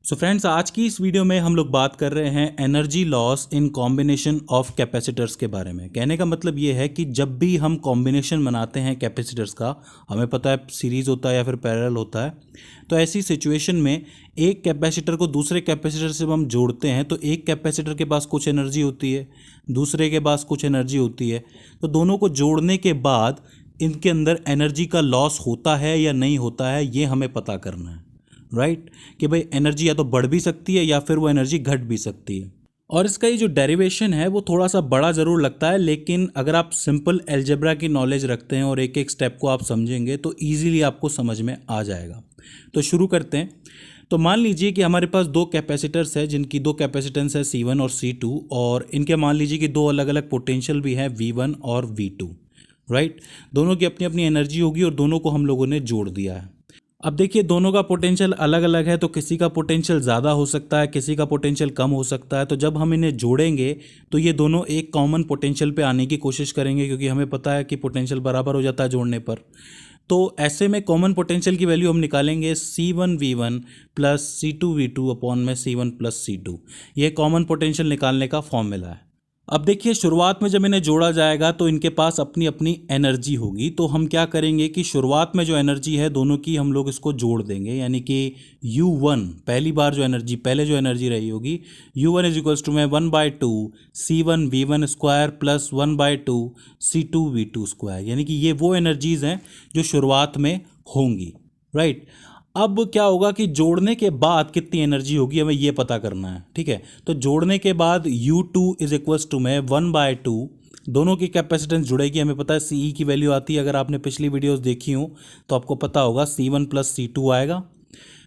So friends, आज की इस वीडियो में हम लोग बात कर रहे हैं energy loss in combination of capacitors के बारे में। कहने का मतलब ये है कि जब भी हम कॉम्बिनेशन बनाते हैं कैपेसिटर्स का, हमें पता है सीरीज़ होता है या फिर पैरेलल होता है, तो ऐसी सिचुएशन में एक कैपेसिटर को दूसरे कैपेसिटर से हम जोड़ते हैं तो एक कैपेसिटर के पास कुछ एनर्जी होती है, दूसरे के पास कुछ एनर्जी होती है। तो दोनों को जोड़ने के बाद इनके अंदर एनर्जी का लॉस होता है या नहीं होता है, ये हमें पता करना है, राइट कि भाई एनर्जी या तो बढ़ भी सकती है या फिर वो एनर्जी घट भी सकती है। और इसका ये जो डेरिवेशन है वो थोड़ा सा बड़ा ज़रूर लगता है, लेकिन अगर आप सिंपल अलजेब्रा की नॉलेज रखते हैं और एक एक स्टेप को आप समझेंगे तो ईजिली आपको समझ में आ जाएगा। तो शुरू करते हैं। तो मान लीजिए कि हमारे पास दो कैपेसिटर्स है जिनकी दो कैपेसिटेंस है C1 और C2, और इनके मान लीजिए कि दो अलग अलग पोटेंशियल भी हैं V1 और V2, राइट। दोनों की अपनी अपनी एनर्जी होगी और दोनों को हम लोगों ने जोड़ दिया है। अब देखिए, दोनों का पोटेंशियल अलग अलग है, तो किसी का पोटेंशियल ज़्यादा हो सकता है, किसी का पोटेंशियल कम हो सकता है। तो जब हम इन्हें जोड़ेंगे तो ये दोनों एक कॉमन पोटेंशियल पे आने की कोशिश करेंगे, क्योंकि हमें पता है कि पोटेंशियल बराबर हो जाता है जोड़ने पर। तो ऐसे में कॉमन पोटेंशियल की वैल्यू हम निकालेंगे C1V1 प्लस C2V2 अपॉन में C1 प्लस C2। ये कॉमन पोटेंशियल निकालने का फॉर्मूला है। अब देखिए, शुरुआत में जब इन्हें जोड़ा जाएगा तो इनके पास अपनी अपनी एनर्जी होगी। तो हम क्या करेंगे कि शुरुआत में जो एनर्जी है दोनों की हम लोग इसको जोड़ देंगे, यानी कि U1 पहली बार जो एनर्जी पहले जो एनर्जी रही होगी U1 इज इक्वल्स टू में 1/2 C1V1 square plus 1/2 C2V2 square, यानी कि ये वो एनर्जीज हैं जो शुरुआत में होंगी, राइट। अब क्या होगा कि जोड़ने के बाद कितनी एनर्जी होगी हमें ये पता करना है, ठीक है। तो जोड़ने के बाद U2 इज इक्वल्स टू में 1/2, दोनों की कैपेसिटेंस जुड़ेगी। हमें पता है CE की वैल्यू आती है, अगर आपने पिछली वीडियोस देखी हो तो आपको पता होगा C1 प्लस C2 आएगा।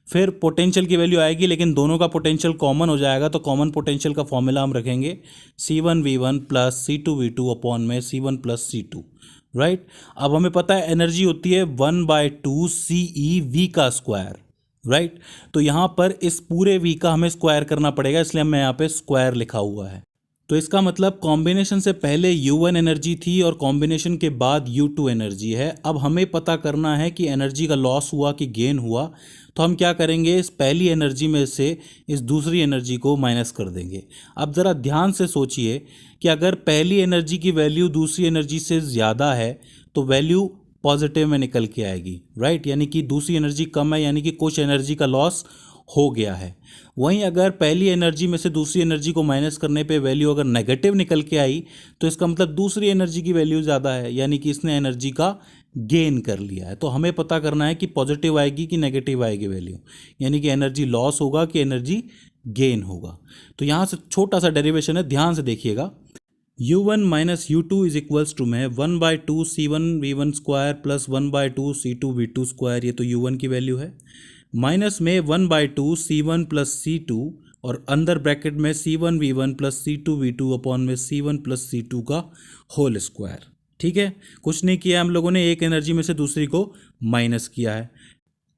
फिर पोटेंशियल की वैल्यू आएगी, लेकिन दोनों का पोटेंशियल कॉमन हो जाएगा, तो कॉमन पोटेंशियल का फॉर्मूला हम रखेंगे C1V1 प्लस C2V2 अपॉन में C1 प्लस C2, राइट। अब हमें पता है एनर्जी होती है 1/2 CeV का स्क्वायर, राइट। तो यहाँ पर इस पूरे V का हमें स्क्वायर करना पड़ेगा, इसलिए हमें यहाँ पे स्क्वायर लिखा हुआ है। तो इसका मतलब कॉम्बिनेशन से पहले U1 एनर्जी थी और कॉम्बिनेशन के बाद U2 एनर्जी है। अब हमें पता करना है कि एनर्जी का लॉस हुआ कि गेन हुआ। तो हम क्या करेंगे, इस पहली एनर्जी में से इस दूसरी एनर्जी को माइनस कर देंगे। अब ज़रा ध्यान से सोचिए कि अगर पहली एनर्जी की वैल्यू दूसरी एनर्जी से ज़्यादा है तो वैल्यू पॉजिटिव में निकल के आएगी, राइट। यानी कि दूसरी एनर्जी कम है, यानी कि कुछ एनर्जी का लॉस हो गया है। वहीं अगर पहली एनर्जी में से दूसरी एनर्जी को माइनस करने पे वैल्यू अगर नेगेटिव निकल के आई तो इसका मतलब दूसरी एनर्जी की वैल्यू ज़्यादा है, यानी कि इसने एनर्जी का गेन कर लिया है। तो हमें पता करना है कि पॉजिटिव आएगी कि नेगेटिव आएगी वैल्यू, यानी कि एनर्जी लॉस होगा कि एनर्जी गेन होगा। तो यहाँ से छोटा सा डेरिवेशन है, ध्यान से देखिएगा। U1 minus U2 is equals to में 1/2 C1V1 square plus 1/2 C2V2 square, ये तो U1 की वैल्यू है, माइनस में 1/2 C1 प्लस C2 और अंदर ब्रैकेट में C1V1 प्लस C2V2 अपॉन में C1 प्लस C2 का होल स्क्वायर, ठीक है। कुछ नहीं किया हम लोगों ने, एक एनर्जी में से दूसरी को माइनस किया है।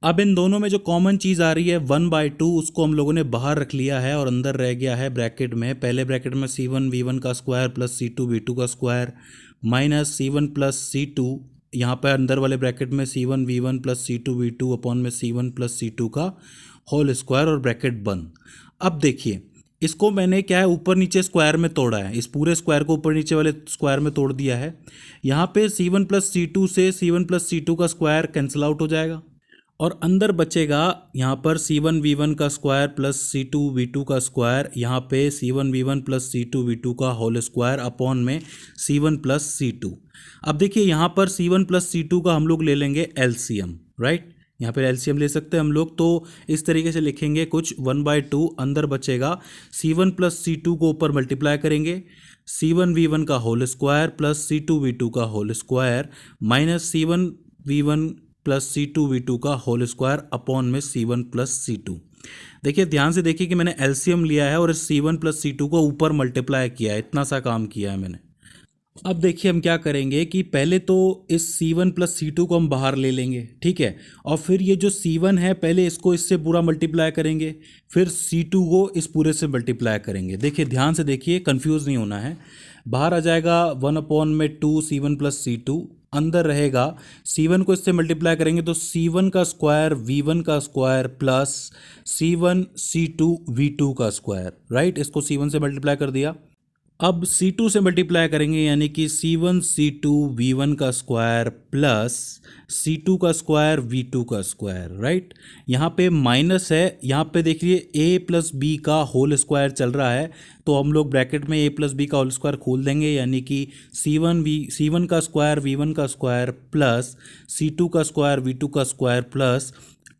अब इन दोनों में जो कॉमन चीज़ आ रही है 1/2, उसको हम लोगों ने बाहर रख लिया है और अंदर रह गया है ब्रैकेट में, पहले ब्रैकेट में C1V1 का स्क्वायर प्लस C2V2 का square minus C1 plus C2, यहाँ पर अंदर वाले ब्रैकेट में C1V1 प्लस C2V2 अपॉन में C1 प्लस C2 का होल स्क्वायर और ब्रैकेट बंद। अब देखिए, इसको मैंने क्या है ऊपर नीचे स्क्वायर में तोड़ा है, इस पूरे स्क्वायर को ऊपर नीचे वाले स्क्वायर में तोड़ दिया है। यहाँ पे C1 प्लस C2 से C1 प्लस C2 का स्क्वायर कैंसिल आउट हो जाएगा और अंदर बचेगा यहाँ पर C1V1 का स्क्वायर प्लस C2V2 का स्क्वायर, यहाँ पे C1V1 प्लस C2V2 का होल स्क्वायर अपॉन में C1 प्लस C2। अब देखिए, यहाँ पर C1 प्लस C2 का हम लोग ले लेंगे LCM, राइट। यहाँ पर LCM ले सकते हैं हम लोग, तो इस तरीके से लिखेंगे कुछ 1/2, अंदर बचेगा C1 प्लस C2 को ऊपर मल्टीप्लाई करेंगे C1V1 का होल स्क्वायर प्लस C2V2 का whole square minus C1V1 plus C2V2 का होल स्क्वायर अपॉन में C1 प्लस C2। देखिए, ध्यान से देखिए कि मैंने LCM लिया है और इस C1 प्लस C2 को ऊपर मल्टीप्लाई किया है, इतना सा काम किया है मैंने। अब देखिए हम क्या करेंगे कि पहले तो इस C1 प्लस C2 को हम बाहर ले लेंगे, ठीक है, और फिर ये जो C1 है पहले इसको इससे पूरा मल्टीप्लाई करेंगे, फिर C2 को इस पूरे से मल्टीप्लाई करेंगे। देखिए ध्यान से देखिए, कंफ्यूज नहीं होना है। बाहर आ जाएगा 1/2 C1 प्लस C2, अंदर रहेगा C1 को इससे मल्टीप्लाई करेंगे तो C1 का स्क्वायर V1 का square plus C1 C2 V2 का स्क्वायर, राइट। इसको C1 से मल्टीप्लाई कर दिया। अब C2 से मल्टीप्लाई करेंगे यानी कि C1 C2 V1 का स्क्वायर प्लस C2 का स्क्वायर V2 का स्क्वायर, राइट। यहाँ पे माइनस है, यहाँ पे देखिए A प्लस बी का होल स्क्वायर चल रहा है, तो हम लोग ब्रैकेट में A प्लस बी का होल स्क्वायर खोल देंगे यानी कि C1 का स्क्वायर V1 का स्क्वायर प्लस C2 का स्क्वायर V2 का square plus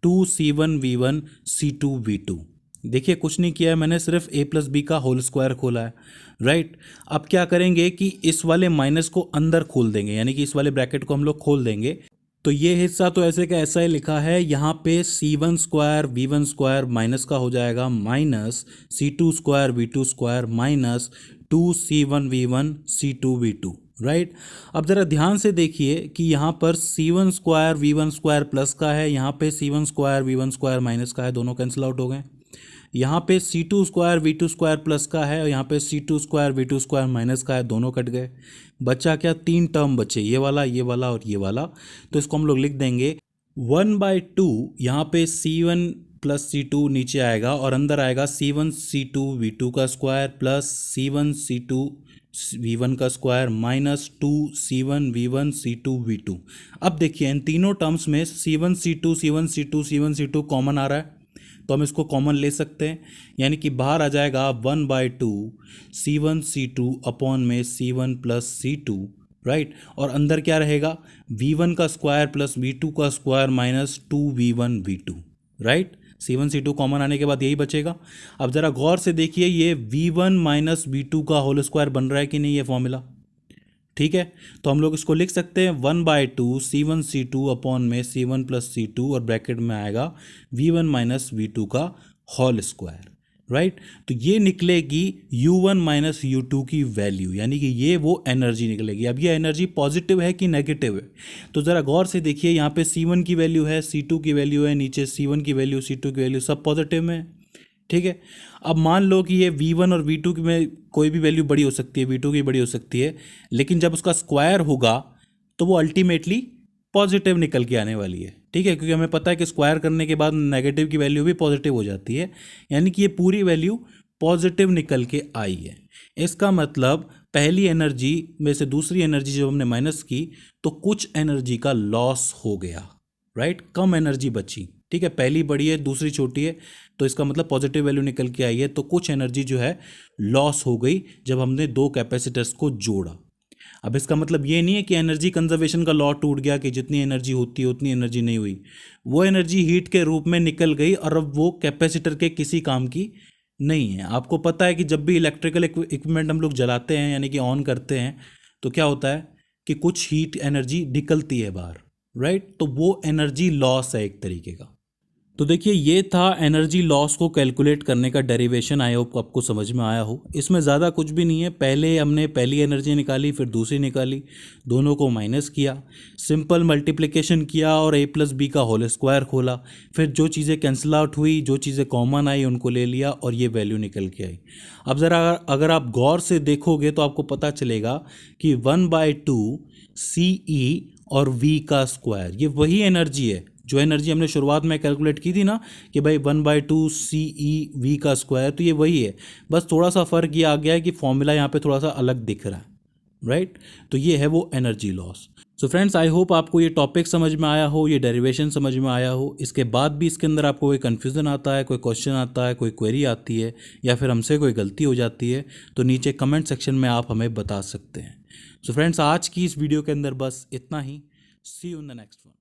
2C1 V1 C2 V2। देखिए कुछ नहीं किया है मैंने, सिर्फ A प्लस बी का होल स्क्वायर खोला है, राइट। अब क्या करेंगे कि इस वाले माइनस को अंदर खोल देंगे यानी कि इस वाले ब्रैकेट को हम लोग खोल देंगे। तो ये हिस्सा तो ऐसे का ऐसा ही लिखा है, यहाँ पे C1 square V1 square minus का हो जाएगा minus C2 square V2 square minus 2C1 V1 C2 V2, right. अब ज़रा ध्यान से देखिए कि यहाँ पर C1 square V1 square plus का है, यहाँ पे C1 square V1 square minus का है, दोनों कैंसिल आउट हो गए। यहाँ पे C2 square V2 square plus का है और यहाँ पे C2 square V2 square minus का है, दोनों कट गए। बचा क्या, 3 टर्म बचे, ये वाला और ये वाला। तो इसको हम लोग लिख देंगे 1/2, यहाँ पे C1 प्लस C2 नीचे आएगा और अंदर आएगा C1 C2 V2 का square plus C1 C2 V1 का square minus 2C1 V1 C2 V2। अब देखिए इन तीनों टर्म्स में C1 C2 C1 C2 C1 C2 common आ रहा है, तो हम इसको कॉमन ले सकते हैं यानी कि बाहर आ जाएगा 1/2 C1 C2 अपॉन में C1 प्लस C2, राइट। और अंदर क्या रहेगा, V1 का स्क्वायर प्लस V2 का square minus 2V1 V2, right. C1 C2 common आने के बाद यही बचेगा। अब ज़रा गौर से देखिए ये V1 माइनस V2 का होल स्क्वायर बन रहा है कि नहीं ये फॉर्मूला, ठीक है। तो हम लोग इसको लिख सकते हैं 1/2 C1 C2 अपॉन में C1 प्लस C2 और ब्रैकेट में आएगा V1 माइनस V2 का होल स्क्वायर, राइट। तो ये निकलेगी U1 माइनस U2 की वैल्यू यानी कि ये वो एनर्जी निकलेगी। अब ये एनर्जी पॉजिटिव है कि नेगेटिव है, तो ज़रा गौर से देखिए यहाँ पे C1 की वैल्यू है, C2 की वैल्यू है, नीचे C1 की वैल्यू C2 की वैल्यू सब पॉजिटिव में, ठीक है। अब मान लो कि ये V1 और V2 की में कोई भी वैल्यू बड़ी हो सकती है, V2 की बड़ी हो सकती है, लेकिन जब उसका स्क्वायर होगा तो वो अल्टीमेटली पॉजिटिव निकल के आने वाली है, ठीक है। क्योंकि हमें पता है कि स्क्वायर करने के बाद नेगेटिव की वैल्यू भी पॉजिटिव हो जाती है, यानी कि ये पूरी वैल्यू पॉजिटिव निकल के आई है। इसका मतलब पहली एनर्जी में से दूसरी एनर्जी जब हमने माइनस की तो कुछ एनर्जी का लॉस हो गया, राइट। कम एनर्जी बची, ठीक है। पहली बड़ी है दूसरी छोटी है, तो इसका मतलब पॉजिटिव वैल्यू निकल के आई है, तो कुछ एनर्जी जो है लॉस हो गई जब हमने दो कैपेसिटर्स को जोड़ा। अब इसका मतलब ये नहीं है कि एनर्जी कंजर्वेशन का लॉ टूट गया कि जितनी एनर्जी होती है उतनी एनर्जी नहीं हुई, वो एनर्जी हीट के रूप में निकल गई और अब वो कैपेसिटर के किसी काम की नहीं है। आपको पता है कि जब भी इलेक्ट्रिकल इक्विपमेंट हम लोग जलाते हैं यानी कि ऑन करते हैं तो क्या होता है कि कुछ हीट एनर्जी निकलती है बाहर, राइट। तो वो एनर्जी लॉस है एक तरीके का। तो देखिए ये था एनर्जी लॉस को कैलकुलेट करने का डेरिवेशन। आई होप आपको समझ में आया हो। इसमें ज़्यादा कुछ भी नहीं है, पहले हमने पहली एनर्जी निकाली फिर दूसरी निकाली, दोनों को माइनस किया, सिंपल मल्टीप्लिकेशन किया और a प्लस बी का होल स्क्वायर खोला, फिर जो चीज़ें कैंसिल आउट हुई, जो चीज़ें कॉमन आई उनको ले लिया और ये वैल्यू निकल के आई। अब ज़रा अगर आप गौर से देखोगे तो आपको पता चलेगा कि 1/2 CE और V का स्क्वायर ये वही एनर्जी है जो एनर्जी हमने शुरुआत में कैलकुलेट की थी ना कि भाई 1/2 CE V का स्क्वायर, तो ये वही है, बस थोड़ा सा फ़र्क ये आ गया है कि फॉर्मूला यहाँ पे थोड़ा सा अलग दिख रहा है, राइट। तो ये है वो energy loss. So friends, I hope आपको ये टॉपिक समझ में आया हो, ये डेरिवेशन समझ में आया हो। इसके बाद भी इसके अंदर आपको कोई कन्फ्यूज़न आता है, कोई क्वेश्चन आता है, कोई क्वेरी आती है या फिर हमसे कोई गलती हो जाती है तो नीचे कमेंट सेक्शन में आप हमें बता सकते हैं। सो फ्रेंड्स, आज की इस वीडियो के अंदर बस इतना ही। See you in the next one.